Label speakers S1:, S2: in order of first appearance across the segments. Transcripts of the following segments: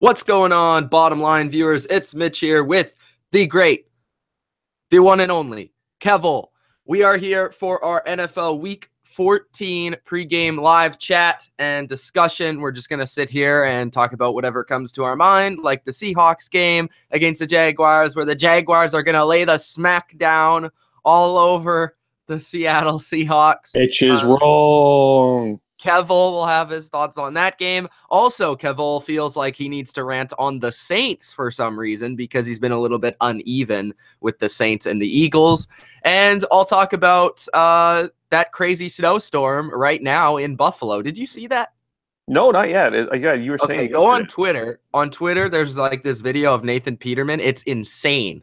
S1: What's going on, bottom line viewers? It's Mitch here with the great, the one and only Kevil. We are here for our NFL Week 14 pregame live chat and discussion. We're just going to sit here and talk about whatever comes to our mind, like the Seahawks game against the Jaguars, where the Jaguars are going to lay the smack down all over the Seattle Seahawks.
S2: Mitch is wrong.
S1: Kevil will have his thoughts on that game. Also, Kevil feels like he needs to rant on the Saints for some reason because he's been a little bit uneven with the Saints and the Eagles. And I'll talk about that crazy snowstorm right now in Buffalo. Did you see that?
S2: No, not yet. Again, you were saying.
S1: Okay, go on Twitter. On Twitter, there's like this video of Nathan Peterman. It's insane.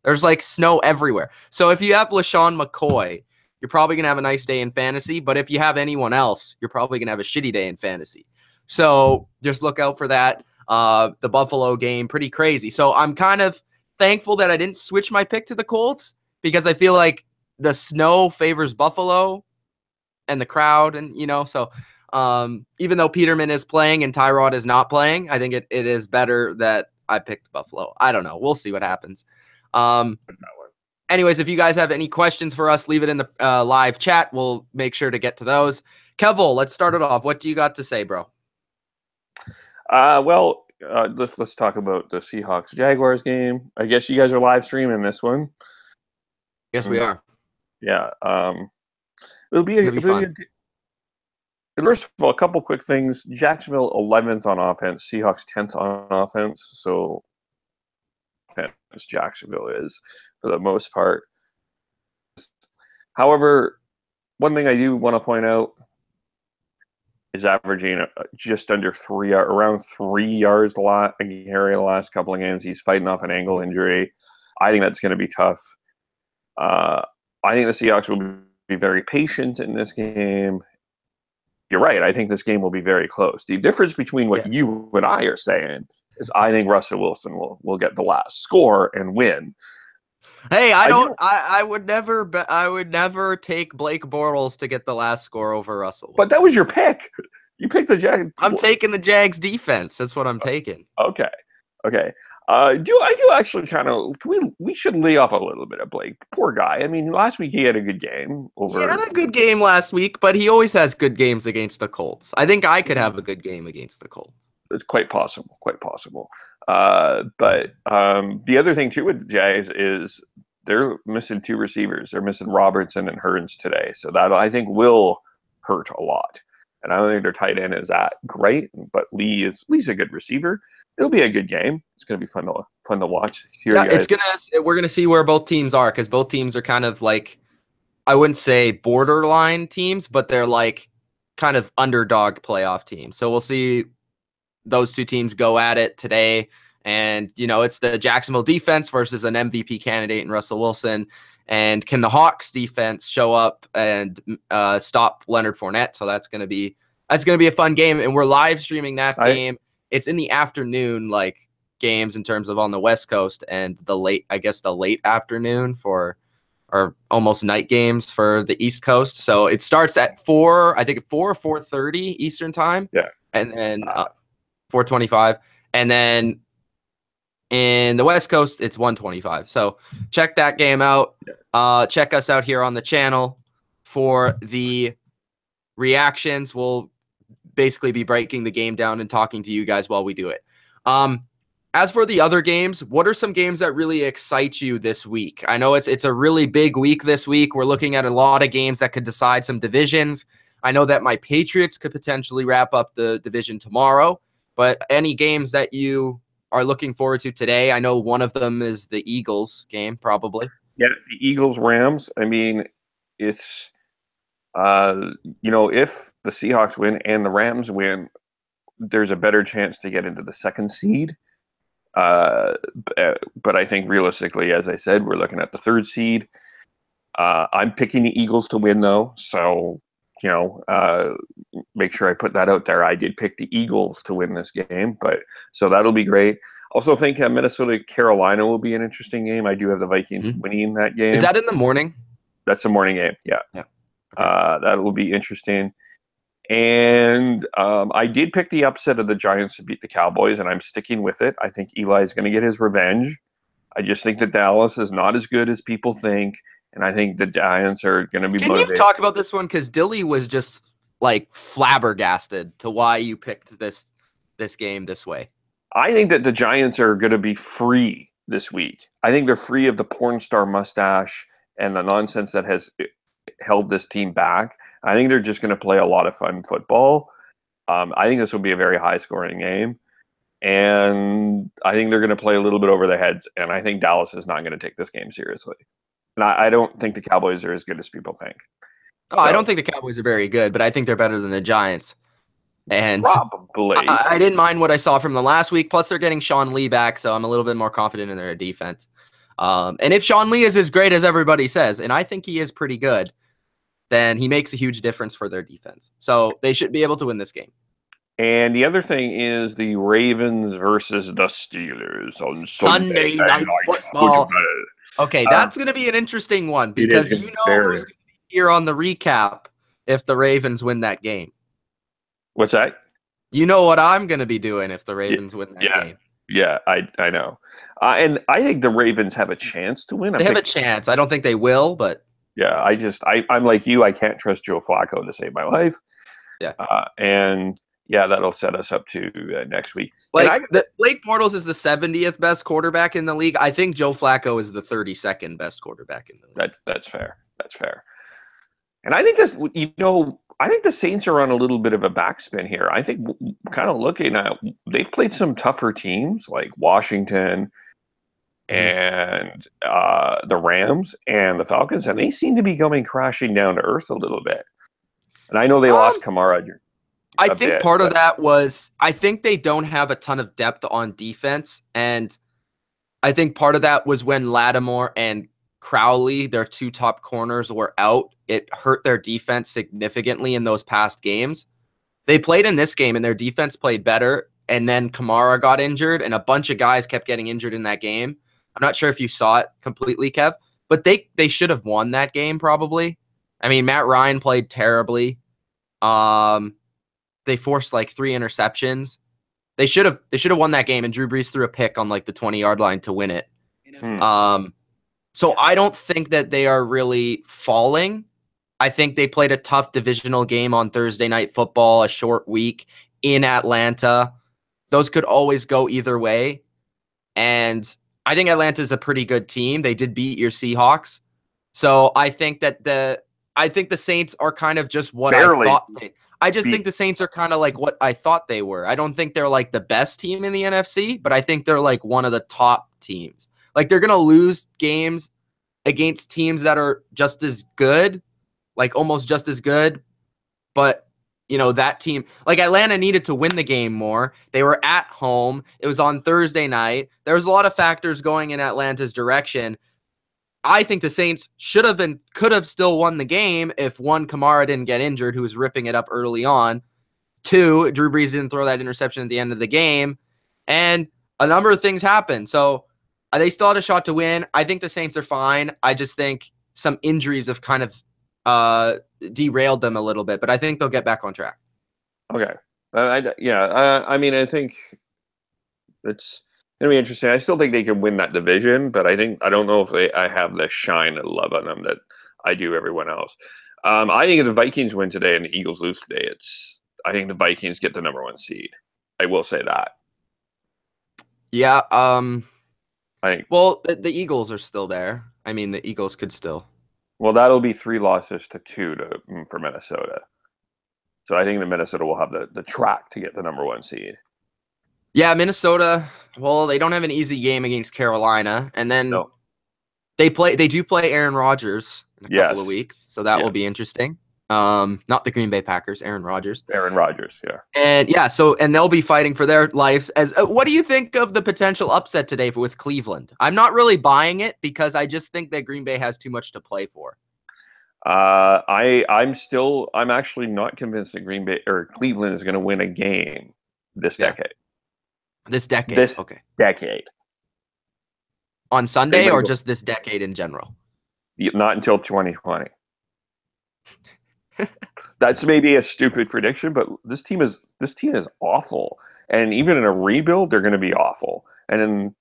S1: There's like snow everywhere. So if you have LaShawn McCoy, you're probably going to have a nice day in fantasy. But if you have anyone else, you're probably going to have a shitty day in fantasy. So just look out for that. The Buffalo game, pretty crazy. So I'm kind of thankful that I didn't switch my pick to the Colts because I feel like the snow favors Buffalo and the crowd. And, so even though Peterman is playing and Tyrod is not playing, I think it is better that I picked Buffalo. I don't know. We'll see what happens. Anyways, if you guys have any questions for us, leave it in the live chat. We'll make sure to get to those. Kevil, let's start it off. What do you got to say, bro?
S2: Let's talk about the Seahawks-Jaguars game. I guess you guys are live streaming this one.
S1: Yes, we are.
S2: Yeah. It'll be fun. First of all, a couple quick things. Jacksonville 11th on offense, Seahawks 10th on offense. So Jacksonville is for the most part. However, one thing I do want to point out is averaging just under around 3 yards a lot a carry the last couple of games. He's fighting off an ankle injury. I think that's going to be tough. I think the Seahawks will be very patient in this game. You're right. I think this game will be very close. The difference between what you and I are saying is I think Russell Wilson will get the last score and win.
S1: Hey, I would never take Blake Bortles to get the last score over Russell Wilson.
S2: But that was your pick. You picked the Jags.
S1: I'm taking the Jags defense. That's what I'm taking.
S2: Okay. I do actually kind of we should lay off a little bit of Blake. Poor guy. I mean, last week he had a good game over.
S1: He had a good game last week, but he always has good games against the Colts. I think I could have a good game against the Colts.
S2: It's quite possible. But the other thing too with the Jags is they're missing two receivers. They're missing Robertson and Hearns today, so that I think will hurt a lot. And I don't think their tight end is that great, but Lee's a good receiver. It'll be a good game. It's going to be fun to watch.
S1: We're gonna see where both teams are because both teams are kind of like, I wouldn't say borderline teams, but they're like kind of underdog playoff teams. So we'll see those two teams go at it today. And, it's the Jacksonville defense versus an MVP candidate in Russell Wilson. And can the Hawks defense show up and stop Leonard Fournette? So that's going to be a fun game. And we're live streaming that game. It's in the afternoon, like games in terms of on the West Coast, and the late afternoon for, or almost night games for the East Coast. So it starts at 4, I think 4 or 4:30 Eastern time.
S2: Yeah.
S1: And then 4:25. And then in the West Coast, it's 1:25. So check that game out. Check us out here on the channel for the reactions. We'll basically be breaking the game down and talking to you guys while we do it. As for the other games, what are some games that really excite you this week? I know it's a really big week this week. We're looking at a lot of games that could decide some divisions. I know that my Patriots could potentially wrap up the division tomorrow, but any games that you are looking forward to today? I know one of them is the Eagles game, probably.
S2: Yeah, the Eagles-Rams. I mean, it's if the Seahawks win and the Rams win, there's a better chance to get into the second seed. But I think realistically, as I said, we're looking at the third seed. I'm picking the Eagles to win, though. So, make sure I put that out there. I did pick the Eagles to win this game, so that'll be great. Also think Minnesota-Carolina will be an interesting game. I do have the Vikings winning that game.
S1: Is that in the morning?
S2: That's a morning game, yeah.
S1: Okay.
S2: That will be interesting. And I did pick the upset of the Giants to beat the Cowboys, and I'm sticking with it. I think Eli is going to get his revenge. I just think that Dallas is not as good as people think, and I think the Giants are going to be
S1: Can you
S2: motivated.
S1: talk about this one? Because Dilly was just like flabbergasted to why you picked this game this way.
S2: I think that the Giants are going to be free this week. I think they're free of the porn star mustache and the nonsense that has held this team back. I think they're just going to play a lot of fun football. I think this will be a very high scoring game. And I think they're going to play a little bit over their heads. And I think Dallas is not going to take this game seriously. And I don't think the Cowboys are as good as people think.
S1: Oh, I don't think the Cowboys are very good, but I think they're better than the Giants. And
S2: probably.
S1: I didn't mind what I saw from them last week. Plus, they're getting Sean Lee back, so I'm a little bit more confident in their defense. And if Sean Lee is as great as everybody says, and I think he is pretty good, then he makes a huge difference for their defense. So they should be able to win this game.
S2: And the other thing is the Ravens versus the Steelers on
S1: Sunday night football. Okay, that's going to be an interesting one because you know who's going to be here on the recap if the Ravens win that game.
S2: What's that?
S1: You know what I'm going to be doing if the Ravens win that game.
S2: Yeah, I know. And I think the Ravens have a chance to win.
S1: They have a chance. I don't think they will, but...
S2: Yeah, I'm like you. I can't trust Joe Flacco to save my life.
S1: Yeah.
S2: And... yeah, that'll set us up to next week.
S1: Like Blake Bortles is the 70th best quarterback in the league. I think Joe Flacco is the 32nd best quarterback in the league.
S2: That's fair. That's fair. And I think I think the Saints are on a little bit of a backspin here. I think kind of looking at they've played some tougher teams like Washington and the Rams and the Falcons, and they seem to be coming crashing down to earth a little bit. And I know they lost Kamara.
S1: I think part of that was I think they don't have a ton of depth on defense. And I think part of that was when Lattimore and Crowley, their two top corners, were out. It hurt their defense significantly in those past games. They played in this game and their defense played better. And then Kamara got injured and a bunch of guys kept getting injured in that game. I'm not sure if you saw it completely, Kev, but they should have won that game probably. I mean, Matt Ryan played terribly. They forced like 3 interceptions. They should have won that game, and Drew Brees threw a pick on like the 20-yard line to win it. So I don't think that they are really falling. I think they played a tough divisional game on Thursday Night Football, a short week in Atlanta. Those could always go either way. And I think Atlanta is a pretty good team. They did beat your Seahawks. So I think that the Saints are kind of just what I thought. I just think the Saints are kind of like what I thought they were. I don't think they're like the best team in the NFC, but I think they're like one of the top teams. Like they're going to lose games against teams that are just as good, like almost just as good. But, you know, that team, like Atlanta needed to win the game more. They were at home. It was on Thursday night. There was a lot of factors going in Atlanta's direction. I think the Saints should have and could have still won the game if one, Kamara didn't get injured, who was ripping it up early on. 2, Drew Brees didn't throw that interception at the end of the game. And a number of things happened. So they still had a shot to win. I think the Saints are fine. I just think some injuries have kind of derailed them a little bit, but I think they'll get back on track.
S2: Okay. I mean, I think it's going to be interesting. I still think they can win that division, but I don't know if I have the shine and love on them that I do everyone else. I think if the Vikings win today and the Eagles lose today, I think the Vikings get the number 1 seed. I will say that.
S1: Yeah.
S2: I think.
S1: Well, the Eagles are still there. I mean, the Eagles could still.
S2: Well, that'll be 3 losses to 2 for Minnesota. So I think the Minnesota will have the track to get the number 1 seed.
S1: Yeah, Minnesota. Well, they don't have an easy game against Carolina, and then they do play Aaron Rodgers in a couple of weeks, so that will be interesting. Not the Green Bay Packers, Aaron Rodgers.
S2: Aaron Rodgers, yeah.
S1: And they'll be fighting for their lives. As what do you think of the potential upset today with Cleveland? I'm not really buying it because I just think that Green Bay has too much to play for.
S2: I'm actually not convinced that Green Bay or Cleveland is going to win a game this decade.
S1: This decade.
S2: This
S1: okay.
S2: decade.
S1: On Sunday or just this decade in general?
S2: Not until 2020. That's maybe a stupid prediction, but this team is awful. And even in a rebuild, they're going to be awful. And in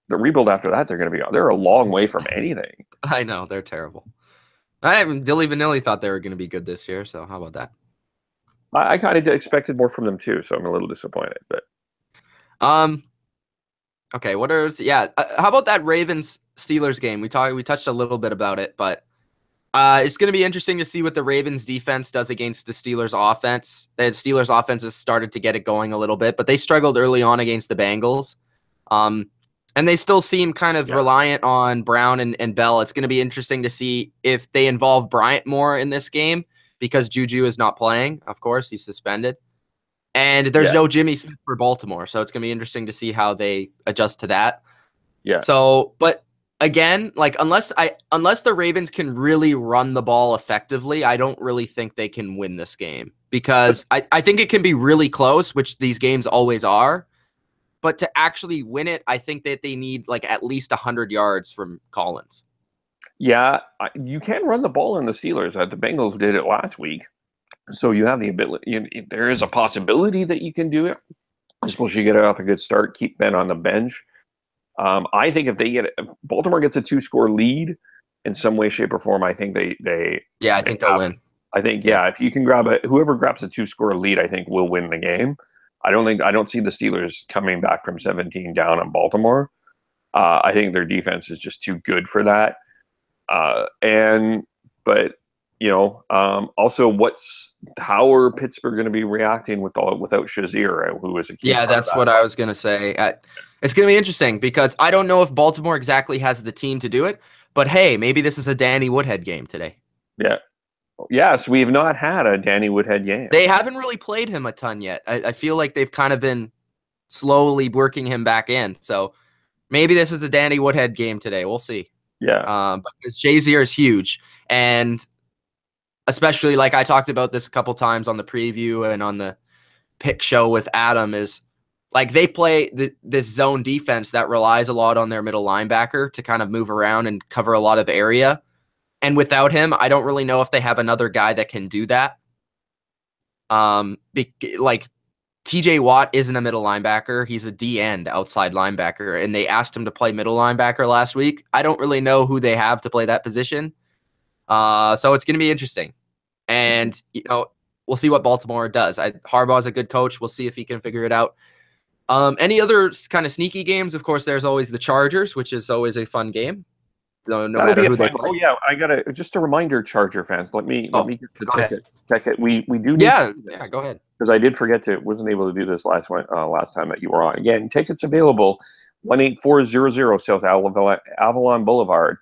S2: the rebuild after that, they're a long way from anything.
S1: I know they're terrible. I haven't Dilly Vanilli thought they were going to be good this year, so how about that?
S2: I kind of expected more from them too, so I'm a little disappointed. But
S1: okay, what are how about that Ravens Steelers game? We touched a little bit about it, but it's going to be interesting to see what the Ravens defense does against the Steelers offense. The Steelers offense has started to get it going a little bit, but they struggled early on against the Bengals. And they still seem kind of reliant on Brown and Bell. It's going to be interesting to see if they involve Bryant more in this game because Juju is not playing. Of course, he's suspended. And there's no Jimmy Smith for Baltimore. So it's going to be interesting to see how they adjust to that.
S2: Yeah.
S1: So, but again, like unless the Ravens can really run the ball effectively, I don't really think they can win this game because I think it can be really close, which these games always are. But to actually win it, I think that they need like at least 100 yards from Collins.
S2: Yeah, you can run the ball in the Steelers. The Bengals did it last week. So you have the ability. There is a possibility that you can do it. I suppose you get it off a good start, keep Ben on the bench. I think if Baltimore gets a 2-score lead in some way, shape, or form, I think they
S1: I think they'll win.
S2: I think if you can whoever grabs a 2-score lead, I think will win the game. I don't see the Steelers coming back from 17 down on Baltimore. I think their defense is just too good for that. Also, how are Pittsburgh going to be reacting without Shazier, who is a key?
S1: Yeah, that's what I was going to say. It's going to be interesting because I don't know if Baltimore exactly has the team to do it, but hey, maybe this is a Danny Woodhead game today.
S2: Yeah. Yes, we have not had a Danny Woodhead game.
S1: They haven't really played him a ton yet. I feel like they've kind of been slowly working him back in. So maybe this is a Danny Woodhead game today. We'll see.
S2: Yeah.
S1: Because Shazier is huge. And especially like I talked about this a couple times on the preview and on the pick show with Adam is like they play this zone defense that relies a lot on their middle linebacker to kind of move around and cover a lot of area. And without him, I don't really know if they have another guy that can do that. Like TJ Watt isn't a middle linebacker. He's a D end outside linebacker, and they asked him to play middle linebacker last week. I don't really know who they have to play that position. So it's going to be interesting. And, we'll see what Baltimore does. Harbaugh's a good coach. We'll see if he can figure it out. Any other kind of sneaky games? Of course, there's always the Chargers, which is always a fun game. No matter who they play.
S2: Oh yeah, I gotta just a reminder, Charger fans. Let me get the ticket. We do need
S1: go ahead.
S2: Because I did forget wasn't able to do this last time that you were on. Again, tickets available 18400 South Avalon Boulevard.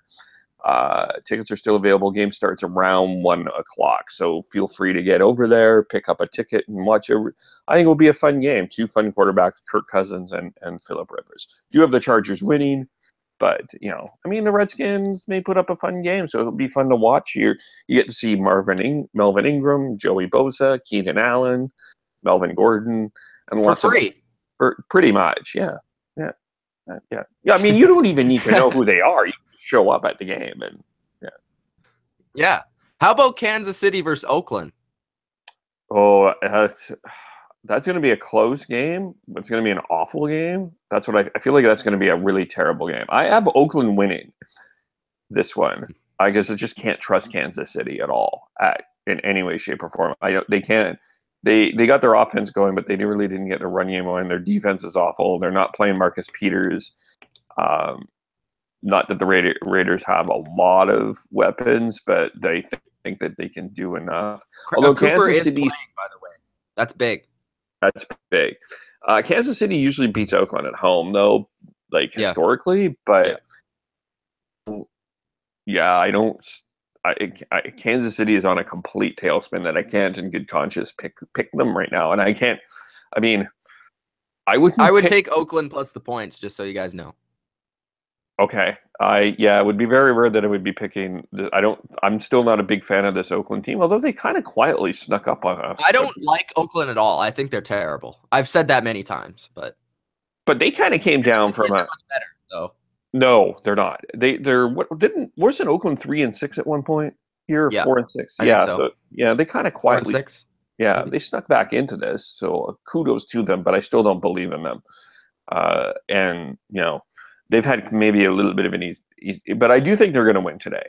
S2: Tickets are still available. Game starts around 1:00, so feel free to get over there, pick up a ticket, and watch it. I think it will be a fun game. Two fun quarterbacks, Kirk Cousins and Phillip Rivers. You have the Chargers winning. But, the Redskins may put up a fun game, so it'll be fun to watch. You get to see Melvin Ingram, Joey Bosa, Keenan Allen, Melvin Gordon, and
S1: for free.
S2: Pretty much, yeah. I mean, you don't even need to know who they are. You can show up at the game, and
S1: yeah. How about Kansas City versus Oakland?
S2: Oh, that's going to be a close game. It's going to be an awful game. That's what I feel like. That's going to be a really terrible game. I have Oakland winning this one. I guess I just can't trust Kansas City at all in any way, shape, or form. They can't. They got their offense going, but they really didn't get the run game on. Their defense is awful. They're not playing Marcus Peters. Not that the Raiders have a lot of weapons, but they think that they can do enough.
S1: Although Cooper is playing, by the way. That's big.
S2: That's big. Kansas City usually beats Oakland at home, though, historically. But I don't. Kansas City is on a complete tailspin that I can't, in good conscience, pick them right now, and I can't. I mean, I would
S1: take Oakland plus the points, just so you guys know.
S2: Okay. It would be very rare that I would be picking. I'm still not a big fan of this Oakland team, although they kind of quietly snuck up on us.
S1: I don't like Oakland at all. I think they're terrible. I've said that many times, but
S2: they kind of came down from
S1: much better though.
S2: No, they're not. Wasn't Oakland 3-6 at one point? You're
S1: Yeah,
S2: 4-6.
S1: I think
S2: Yeah,
S1: so.
S2: so yeah, they kind of
S1: 4 and
S2: quietly,
S1: 6,
S2: yeah,
S1: maybe.
S2: they snuck back into this. So kudos to them, but I still don't believe in them. And they've had maybe a little bit of an easy, but I do think they're going to win today.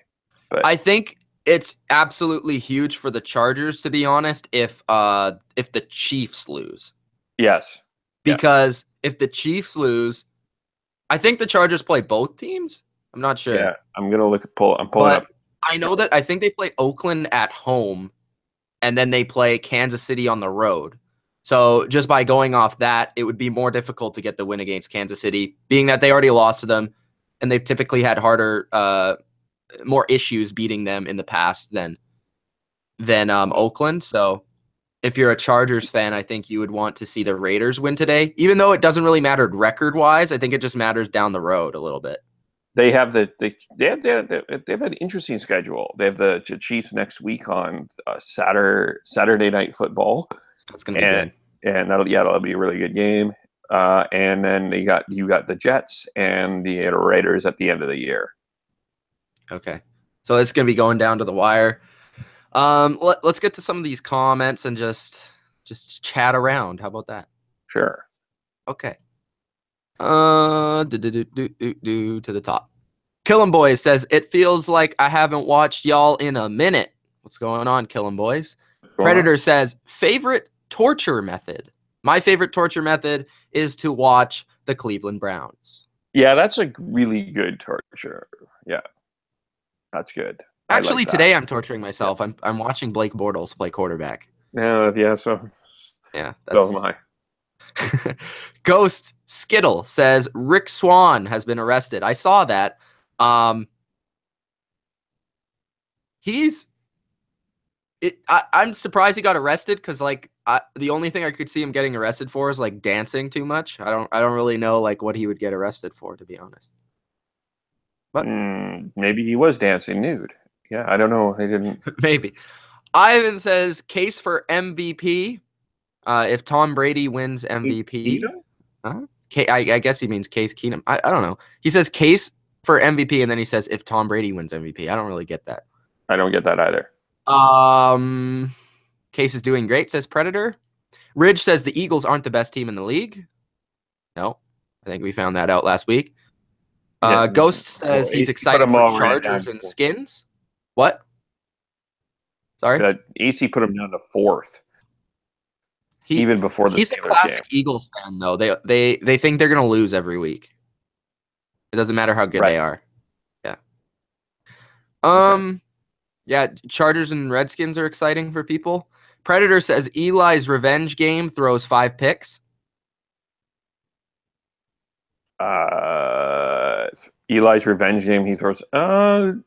S2: But
S1: I think it's absolutely huge for the Chargers, to be honest, if the Chiefs lose.
S2: yes, yeah,
S1: Because if the Chiefs lose, I think the Chargers play both teams. I'm not sure.
S2: yeah, I'm gonna pull. I'm pulling up.
S1: But I know that I think they play Oakland at home and then they play Kansas City on the road. So just by going off that, it would be more difficult to get the win against Kansas City, being that they already lost to them and they've typically had more issues beating them in the past than Oakland. So if you're a Chargers fan, I think you would want to see the Raiders win today, even though it doesn't really matter record wise. I think it just matters down the road a little bit.
S2: They have they have an interesting schedule. They have the Chiefs next week on Saturday Night Football,
S1: That's going to be
S2: and
S1: good.
S2: that'll be a really good game. And then you got the Jets and the Raiders at the end of the year.
S1: Okay. So it's going to be going down to the wire. Let's get to some of these comments and just chat around. How about that?
S2: Sure.
S1: Okay. To the top. Killin' Boys says, it feels like I haven't watched y'all in a minute. What's going on, Killin' Boys? Predator says, favorite torture method. My favorite torture method is to watch the Cleveland Browns.
S2: Yeah, that's a really good torture. Yeah, that's good.
S1: Actually,
S2: like
S1: today
S2: that.
S1: I'm torturing myself. Yeah. I'm watching Blake Bortles play quarterback.
S2: Yeah. So
S1: that's.
S2: am I.
S1: Ghost Skittle says Rick Swan has been arrested. I saw that. I'm surprised he got arrested because the only thing I could see him getting arrested for is like dancing too much. I don't really know like what he would get arrested for, to be honest. But
S2: maybe he was dancing nude. Yeah, I don't know. I didn't.
S1: Maybe. Ivan says case for MVP. If Tom Brady wins MVP, I guess he means Case Keenum. I don't know. He says case for MVP, and then he says if Tom Brady wins MVP. I don't really get that.
S2: I don't get that either.
S1: Case is doing great, says Predator. Ridge says the Eagles aren't the best team in the league. No, I think we found that out last week. Ghost says he's excited for Chargers and Skins. What? Sorry?
S2: AC put him down to 4th. Even before the
S1: he's a classic Eagles fan, though. They think they're gonna lose every week. It doesn't matter how good they are. Yeah. Yeah, Chargers and Redskins are exciting for people. Predator says Eli's revenge game throws 5 picks.
S2: Eli's revenge game, he throws.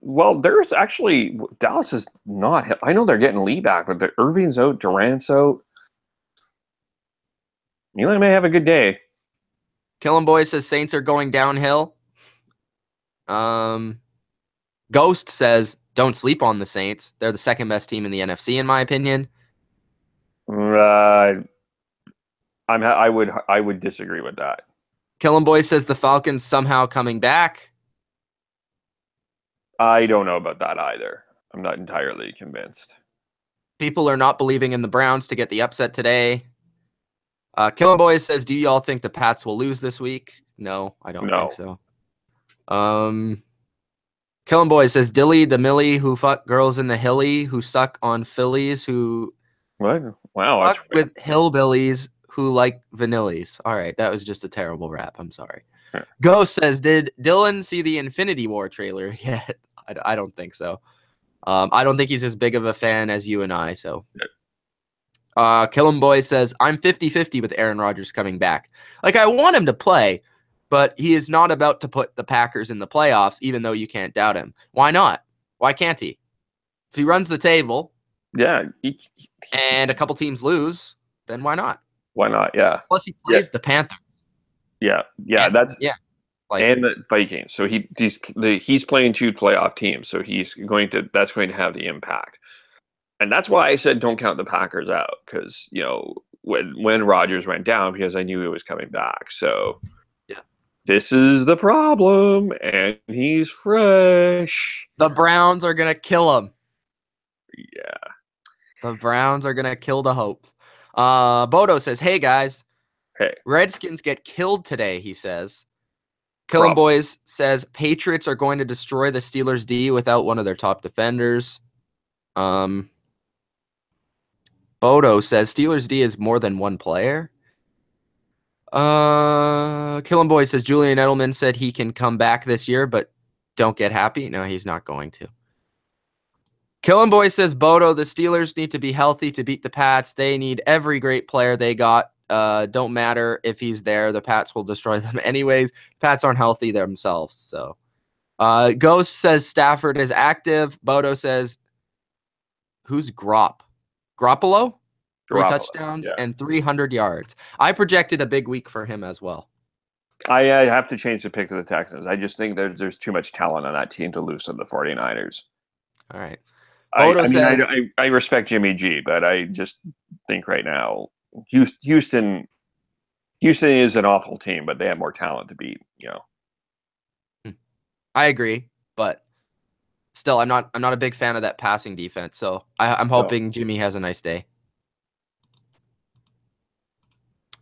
S2: Well, there's actually Dallas is not. I know they're getting Lee back, but the Irving's out, Durant's out. Eli may have a good day.
S1: Killin' Boy says Saints are going downhill. Ghost says don't sleep on the Saints. They're the second best team in the NFC, in my opinion.
S2: I would disagree with that.
S1: Killin' Boy says the Falcons somehow coming back.
S2: I don't know about that either. I'm not entirely convinced.
S1: People are not believing in the Browns to get the upset today. Killin' Boy says, do y'all think the Pats will lose this week? No, I don't think so. Killin' Boy says, Dilly the Millie who fuck girls in the hilly who suck on fillies who
S2: what? Wow,
S1: fuck with hillbillies who like vanillies. All right, that was just a terrible rap. I'm sorry. Yeah. Ghost says, did Dylan see the Infinity War trailer yet? I don't think so. I don't think he's as big of a fan as you and I, so... Killin' Boy says, I'm 50-50 with Aaron Rodgers coming back. Like, I want him to play, but he is not about to put the Packers in the playoffs, even though you can't doubt him. Why not? Why can't he? If he runs the table, and a couple teams lose, then why not?
S2: Why not? Yeah.
S1: Plus, he plays the Panthers.
S2: Yeah. And the Vikings. So he's playing 2 playoff teams. So that's going to have the impact. And that's why I said don't count the Packers out, because when Rodgers went down, because I knew he was coming back. So this is the problem, and he's fresh.
S1: The Browns are gonna kill him.
S2: Yeah.
S1: The Browns are gonna kill the hopes. Bodo says, "Hey guys,
S2: Hey,
S1: Redskins get killed today." He says. Killin'
S2: probably.
S1: Boys says Patriots are going to destroy the Steelers D without one of their top defenders. Um, Bodo says Steelers D is more than one player. Killin' Boy says Julian Edelman said he can come back this year, but don't get happy. No, he's not going to. Killin' Boy says Bodo, the Steelers need to be healthy to beat the Pats. They need every great player they got. Don't matter if he's there. The Pats will destroy them anyways. Pats aren't healthy themselves. So Ghost says Stafford is active. Bodo says, who's Grop? Garoppolo? Three
S2: Garoppolo.
S1: touchdowns
S2: Yeah.
S1: and 300 yards. I projected a big week for him as well.
S2: I have to change the pick to the Texans. I just think there's too much talent on that team to lose to the 49ers.
S1: All right.
S2: I,
S1: Bodo
S2: I mean,
S1: says,
S2: I respect Jimmy G, but I just think right now Houston is an awful team, but they have more talent to beat.
S1: I agree, but still, I'm not a big fan of that passing defense. So I'm
S2: So
S1: hoping Jimmy has a nice day.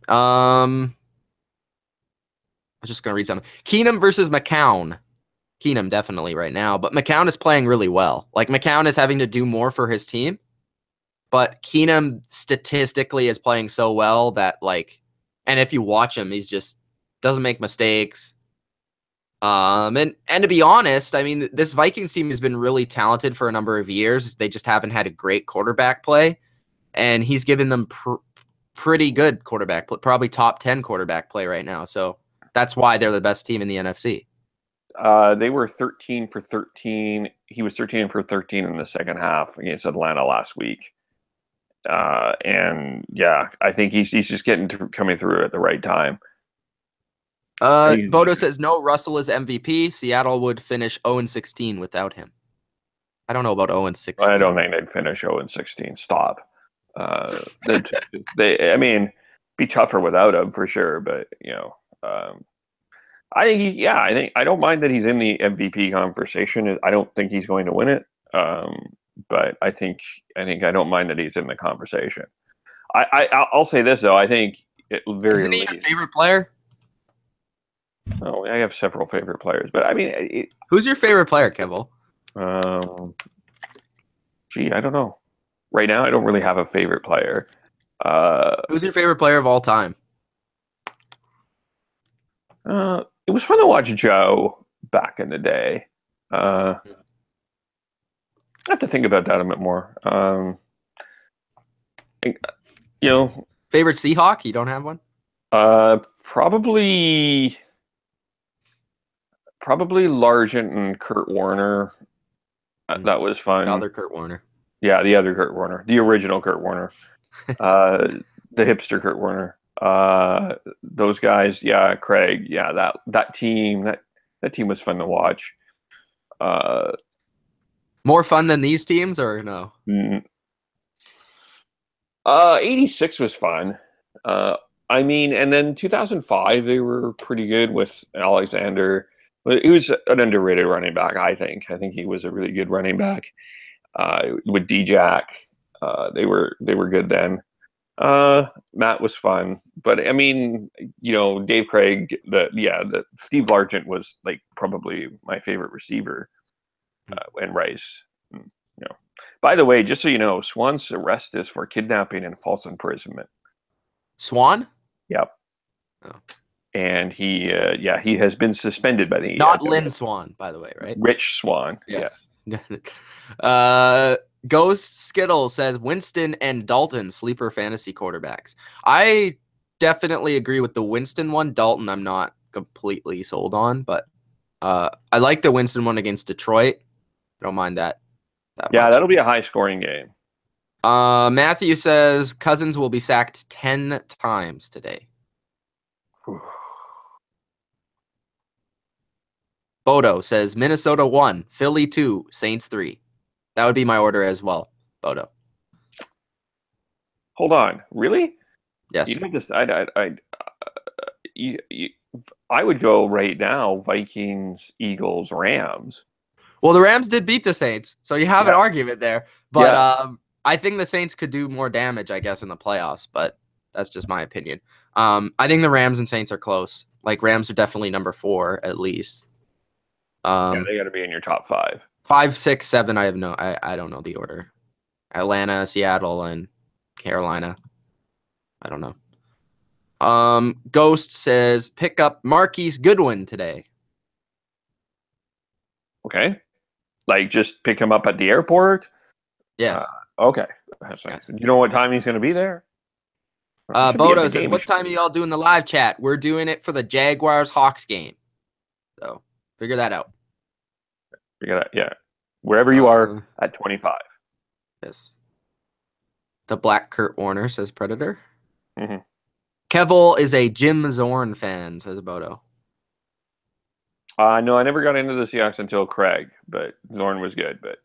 S1: I'm just gonna read something. Keenum versus McCown. Keenum definitely right now, but McCown is playing really well. Like McCown is having to do more for his team, but Keenum statistically is playing so well that and if you watch him, he's just doesn't make mistakes. And to be honest, I mean, this Vikings team has been really talented for a number of years. They just haven't had a great quarterback play, and he's given them pretty good quarterback play, probably top 10 quarterback play right now. So that's why they're the best team in the NFC.
S2: they were 13 for 13. He was 13 for 13 in the second half against Atlanta last week. And yeah, I think he's just coming through at the right time.
S1: Bodo says no, Russell is MVP. Seattle would finish 0-16 without him. I don't know about 0-16.
S2: I don't think they'd finish 0-16. Stop. I mean, be tougher without him for sure. But I think I don't mind that he's in the MVP conversation. I don't think he's going to win it. But I think I don't mind that he's in the conversation. I'll say this though. I think at very
S1: Isn't he
S2: least.
S1: your favorite player?
S2: Oh, I have several favorite players, but I mean,
S1: Who's your favorite player, Kevil?
S2: I don't know. Right now, I don't really have a favorite player.
S1: Who's your favorite player of all time?
S2: It was fun to watch Joe back in the day. I have to think about that a bit more.
S1: Favorite Seahawk? You don't have one?
S2: Probably Largent and Kurt Warner. That was fun.
S1: The other Kurt Warner.
S2: Yeah, the other Kurt Warner, the original Kurt Warner, the hipster Kurt Warner. Those guys, yeah, Craig, yeah, that team was fun to watch.
S1: More fun than these teams, or no?
S2: 86 was fun. I mean, and then 2005 they were pretty good with Alexander. He was an underrated running back, I think. I think he was a really good running back. With D-Jack, they were good then. Matt was fun, but I mean, Dave Craig, the Steve Largent was like probably my favorite receiver, and Rice. By the way, just so you know, Swan's arrested is for kidnapping and false imprisonment.
S1: Swan?
S2: Yep.
S1: Oh.
S2: And he has been suspended by the
S1: not Lynn Swan, by the way, right?
S2: Rich Swan.
S1: Yes. Ghost Skittle says Winston and Dalton sleeper fantasy quarterbacks. I definitely agree with the Winston one. Dalton, I'm not completely sold on, but I like the Winston one against Detroit. I don't mind that.
S2: Yeah, that'll be a high scoring game.
S1: Matthew says Cousins will be sacked 10 times today. Bodo says Minnesota 1, Philly 2, Saints 3. That would be my order as well, Bodo.
S2: Hold on, really?
S1: Yes.
S2: You know this. I would go right now. Vikings, Eagles, Rams.
S1: Well, the Rams did beat the Saints, so you have an
S2: Yeah.
S1: argument there. But
S2: Yeah.
S1: I think the Saints could do more damage, I guess, in the playoffs. But that's just my opinion. I think the Rams and Saints are close. Like Rams are definitely number 4 at least.
S2: Yeah, they got to be in your top 5.
S1: 5, 6, 7. I don't know the order. Atlanta, Seattle, and Carolina. I don't know. Ghost says pick up Marquise Goodwin today.
S2: Okay. Like just pick him up at the airport.
S1: Yes.
S2: Okay. That's nice.
S1: Yes.
S2: You know what time he's going to be there? It should be at
S1: Bodo
S2: the
S1: says,
S2: game.
S1: what time are y'all doing the live chat? We're doing it for the Jaguars-Hawks game. So figure that out.
S2: Yeah. Wherever you are at 25.
S1: Yes. The Black Kurt Warner, says Predator.
S2: Mm-hmm.
S1: Kevil is a Jim Zorn fan, says Bodo.
S2: No, I never got into the Seahawks until Craig, but Zorn was good. But,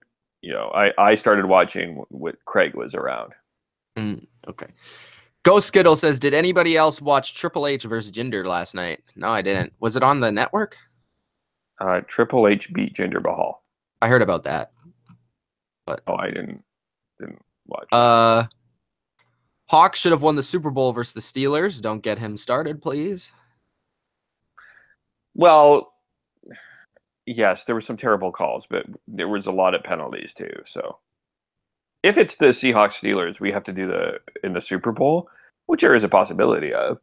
S2: I started watching when Craig was around.
S1: Okay. Ghost Skittle says, did anybody else watch Triple H versus Jinder last night? No, I didn't. Was it on the network?
S2: Triple H beat Jinder Mahal.
S1: I heard about that. But
S2: I didn't watch.
S1: Hawks should have won the Super Bowl versus the Steelers. Don't get him started, please.
S2: Well, yes, there were some terrible calls, but there was a lot of penalties too. So if it's the Seahawks Steelers, we have to do in the Super Bowl, which there is a possibility of.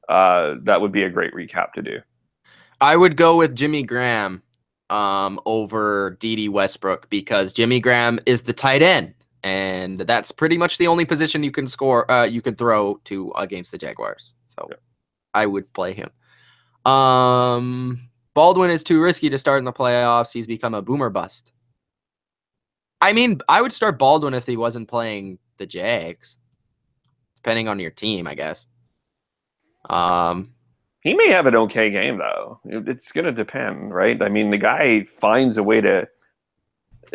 S2: That would be a great recap to do.
S1: I would go with Jimmy Graham over D.D. Westbrook because Jimmy Graham is the tight end, and that's pretty much the only position you can you can throw to against the Jaguars. So yeah. I would play him. Baldwin is too risky to start in the playoffs. He's become a boomer bust. I mean, I would start Baldwin if he wasn't playing the Jags, depending on your team, I guess.
S2: He may have an okay game, though. It's going to depend, right? I mean, the guy finds a way to.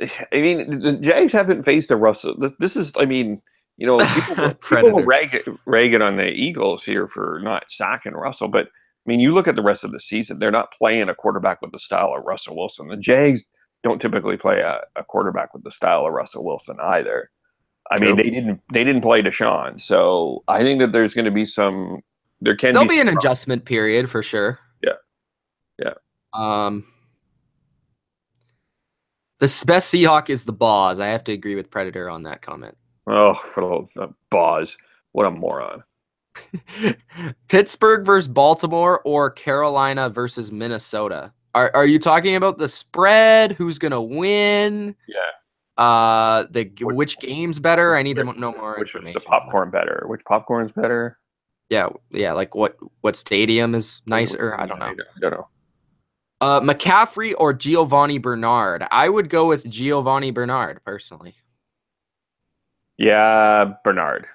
S2: I mean, the Jags haven't faced a Russell. This is, I mean, people will rag it on the Eagles here for not sacking Russell, but I mean, you look at the rest of the season; they're not playing a quarterback with the style of Russell Wilson. The Jags don't typically play a quarterback with the style of Russell Wilson either. I mean, they didn't play Deshaun, so I think that there's going to be some. There'll
S1: be an adjustment period for sure.
S2: Yeah.
S1: The best Seahawk is the Boz. I have to agree with Predator on that comment.
S2: Oh, for the Boz. What a moron.
S1: Pittsburgh versus Baltimore or Carolina versus Minnesota? Are you talking about the spread? Who's going to win?
S2: Yeah.
S1: Which game's better? I need to know more information.
S2: Which is the popcorn better? Which popcorn's better?
S1: Yeah, like what stadium is nicer? I don't know.
S2: I don't know.
S1: McCaffrey or Giovanni Bernard? I would go with Giovanni Bernard personally.
S2: Yeah, Bernard.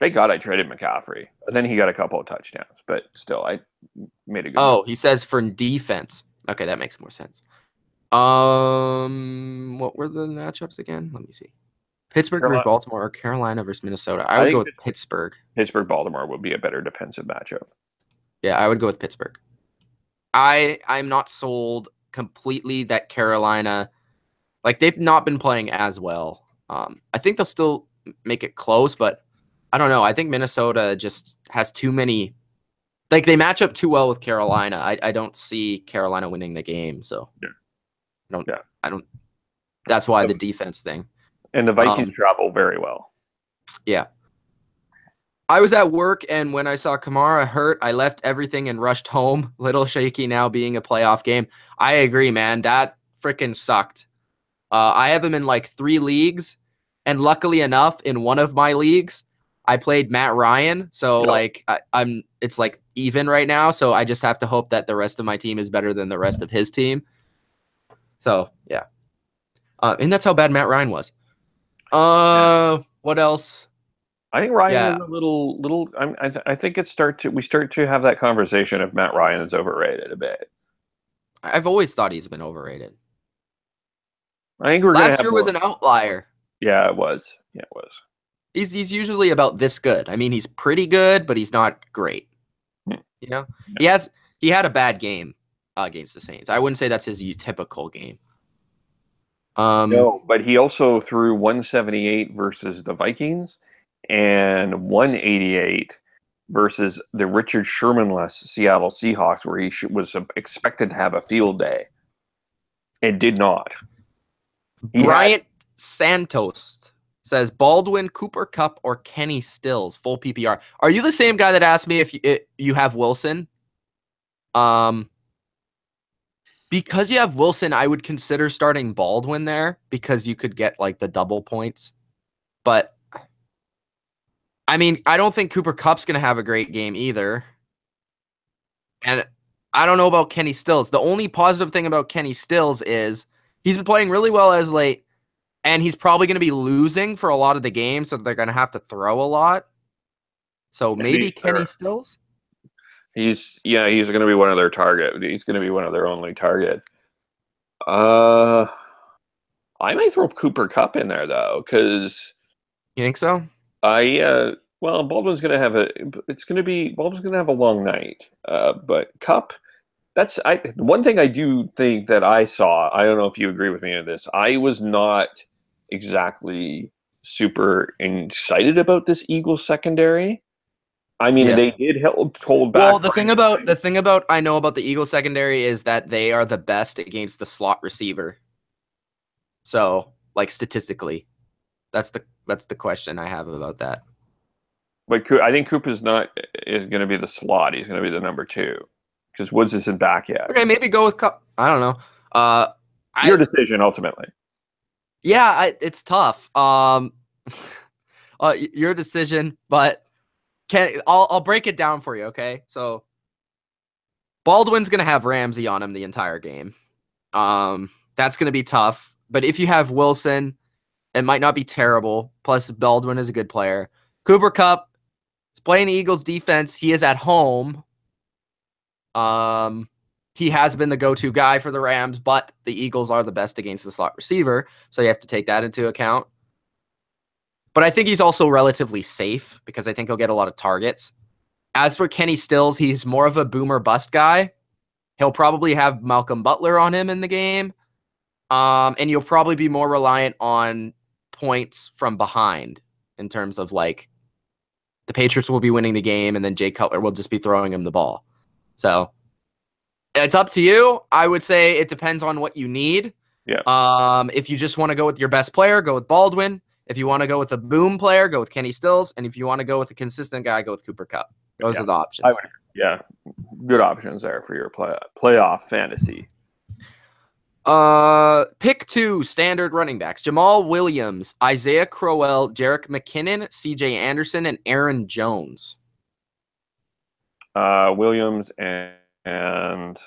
S1: Thank
S2: God I traded McCaffrey. Then he got a couple of touchdowns, but still, I made a good.
S1: Oh, he says for defense. Okay, that makes more sense. What were the matchups again? Let me see. Pittsburgh versus Baltimore or Carolina versus Minnesota? I would go with Pittsburgh.
S2: Baltimore would be a better defensive matchup.
S1: Yeah, I would go with Pittsburgh. I'm not sold completely that Carolina, like they've not been playing as well. I think they'll still make it close, but I don't know. I think Minnesota just has too many. Like they match up too well with Carolina. I don't see Carolina winning the game. So I don't. That's why the defense thing.
S2: And the Vikings travel very well.
S1: Yeah. I was at work, and when I saw Kamara hurt, I left everything and rushed home. Little shaky now being a playoff game. I agree, man. That freaking sucked. I have him in like 3 leagues, and luckily enough, in one of my leagues, I played Matt Ryan. So it's like even right now. So I just have to hope that the rest of my team is better than the rest of his team. So yeah, and that's how bad Matt Ryan was. What else?
S2: I think Ryan is a little. I think we start to have that conversation if Matt Ryan is overrated a bit.
S1: I've always thought he's been overrated.
S2: I think
S1: last year was an outlier.
S2: Yeah, it was. Yeah, it was.
S1: He's usually about this good. I mean, he's pretty good, but he's not great. You know, he had a bad game. against the Saints. I wouldn't say that's his typical game.
S2: No, but he also threw 178 versus the Vikings and 188 versus the Richard Sherman-less Seattle Seahawks, where he was expected to have a field day and did not.
S1: Bryant Santos says Baldwin, Cooper Kupp, or Kenny Stills, full PPR. Are you the same guy that asked me if you have Wilson? Because you have Wilson, I would consider starting Baldwin there because you could get like the double points. But I mean, I don't think Cooper Kupp's going to have a great game either. And I don't know about Kenny Stills. The only positive thing about Kenny Stills is he's been playing really well as late, and he's probably going to be losing for a lot of the games, so they're going to have to throw a lot. So maybe Kenny Stills?
S2: He's going to be one of their target. He's going to be one of their only target. I might throw Cooper Kupp in there though, because
S1: you think so?
S2: Well, Baldwin's going to have a long night. But Kupp, one thing I do think that I saw. I don't know if you agree with me on this. I was not exactly super excited about this Eagles secondary. I mean, they did hold back.
S1: Well, the thing about I know about the Eagles secondary is that they are the best against the slot receiver. So, like statistically, that's the question I have about that.
S2: But I think Coop is going to be the slot. He's going to be the number 2 because Woods isn't back yet.
S1: Okay, maybe go with Kupp. I don't know.
S2: Your decision ultimately.
S1: Yeah, it's tough. Your decision, but I'll break it down for you. Okay, so Baldwin's gonna have Ramsey on him the entire game. That's gonna be tough. But if you have Wilson, it might not be terrible. Plus, Baldwin is a good player. Cooper Kupp is playing the Eagles defense. He is at home. He has been the go-to guy for the Rams, but the Eagles are the best against the slot receiver, so you have to take that into account. But I think he's also relatively safe because I think he'll get a lot of targets. As for Kenny Stills, he's more of a boomer bust guy. He'll probably have Malcolm Butler on him in the game. And you'll probably be more reliant on points from behind in terms of like the Patriots will be winning the game and then Jay Cutler will just be throwing him the ball. So it's up to you. I would say it depends on what you need.
S2: Yeah.
S1: If you just want to go with your best player, go with Baldwin. If you want to go with a boom player, go with Kenny Stills. And if you want to go with a consistent guy, go with Cooper Kupp. Those are the options.
S2: Yeah. Good options there for your playoff fantasy.
S1: Pick 2 standard running backs: Jamal Williams, Isaiah Crowell, Jerick McKinnon, CJ Anderson, and Aaron Jones.
S2: Williams and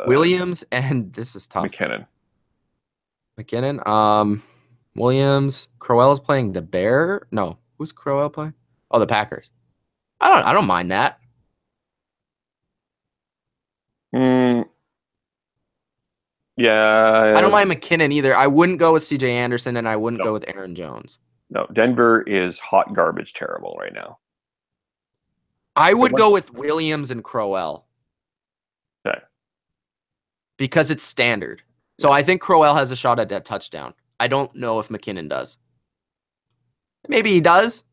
S1: Williams and this is tough.
S2: McKinnon.
S1: Williams. Crowell is playing the Bear. No, who's Crowell playing? Oh, the Packers. I don't mind that.
S2: Yeah.
S1: I don't mind McKinnon either. I wouldn't go with CJ Anderson and I wouldn't go with Aaron Jones.
S2: No, Denver is hot garbage terrible right now.
S1: I would go with Williams and Crowell.
S2: Okay.
S1: Because it's standard. So I think Crowell has a shot at that touchdown. I don't know if McKinnon does. Maybe he does.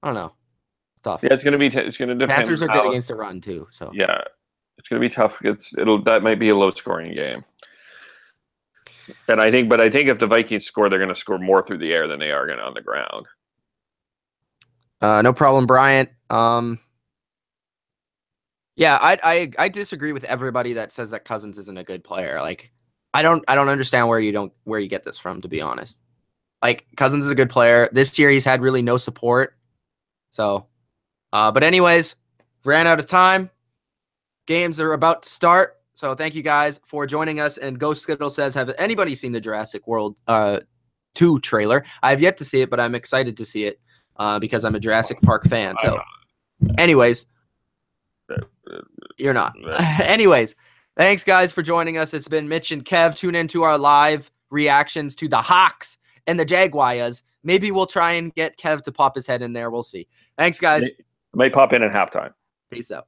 S1: I don't know. It's tough.
S2: Yeah, it's going to depend.
S1: Panthers are good against the run too. So
S2: yeah, it's going to be tough. That might be a low scoring game. And I think if the Vikings score, they're going to score more through the air than they are going to on the ground.
S1: No problem, Bryant. Yeah, I disagree with everybody that says that Cousins isn't a good player. Like, I don't understand where you get this from, to be honest. Like, Cousins is a good player. This year he's had really no support. So, but anyways, ran out of time. Games are about to start. So thank you guys for joining us. And Ghost Skittle says, have anybody seen the Jurassic World 2 trailer? I have yet to see it, but I'm excited to see it because I'm a Jurassic Park fan. So anyways, you're not. Anyways, thanks guys for joining us. It's been Mitch and Kev. Tune into our live reactions to the Hawks and the Jaguars. Maybe we'll try and get Kev to pop his head in there. We'll see. Thanks, guys.
S2: Might pop in at halftime.
S1: Peace out.